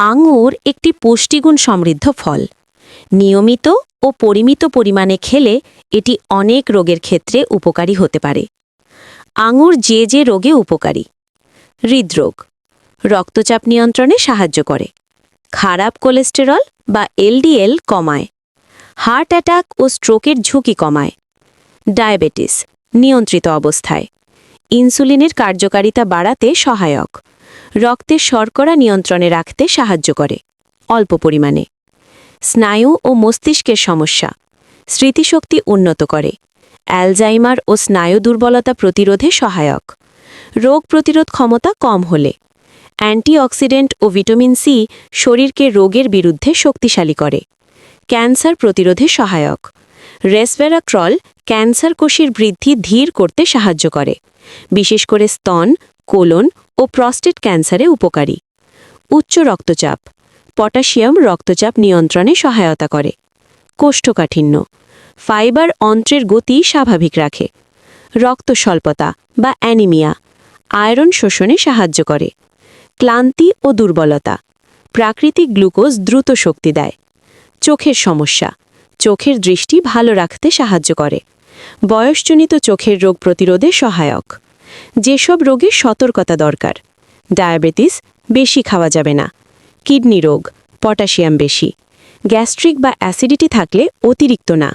আঙুর একটি পুষ্টিগুণ সমৃদ্ধ ফল। নিয়মিত ও পরিমিত পরিমাণে খেলে এটি অনেক রোগের ক্ষেত্রে উপকারী হতে পারে। আঙুর যে যে রোগে উপকারী: হৃদরোগ, রক্তচাপ নিয়ন্ত্রণে সাহায্য করে, খারাপ কোলেস্টেরল বা এলডিএল কমায়, হার্ট অ্যাটাক ও স্ট্রোকের ঝুঁকি কমায়, ডায়াবেটিস নিয়ন্ত্রিত অবস্থায়, ইনসুলিনের কার্যকারিতা বাড়াতে সহায়ক, রক্তের শর্করা নিয়ন্ত্রণে রাখতে সাহায্য করে অল্প পরিমাণে, স্নায়ু ও মস্তিষ্কের সমস্যা, স্মৃতিশক্তি উন্নত করে, অ্যালজাইমার ও স্নায়ু দুর্বলতা প্রতিরোধে সহায়ক, রোগ প্রতিরোধ ক্ষমতা কম হলে, অ্যান্টিঅক্সিডেন্ট ও ভিটামিন সি শরীরকে রোগের বিরুদ্ধে শক্তিশালী করে, ক্যান্সার প্রতিরোধে সহায়ক, রেসভেরাট্রল ক্যান্সার কোষের বৃদ্ধি ধীর করতে সাহায্য করে, বিশেষ করে স্তন, কোলন ও প্রস্টেট ক্যান্সারে উপকারী, উচ্চ রক্তচাপ, পটাশিয়াম রক্তচাপ নিয়ন্ত্রণে সহায়তা করে, কোষ্ঠকাঠিন্য, ফাইবার অন্ত্রের গতি স্বাভাবিক রাখে, রক্ত স্বল্পতা বা অ্যানিমিয়া, আয়রন শোষণে সাহায্য করে, ক্লান্তি ও দুর্বলতা, প্রাকৃতিক গ্লুকোজ দ্রুত শক্তি দেয়, চোখের সমস্যা, চোখের দৃষ্টি ভালো রাখতে সাহায্য করে, বয়সজনিত চোখের রোগ প্রতিরোধে সহায়ক। যেসব রোগে সতর্কতা দরকার: ডায়াবেটিস বেশি খাওয়া যাবে না, কিডনি রোগ পটাশিয়াম বেশি, গ্যাস্ট্রিক বা অ্যাসিডিটি থাকলে অতিরিক্ত না।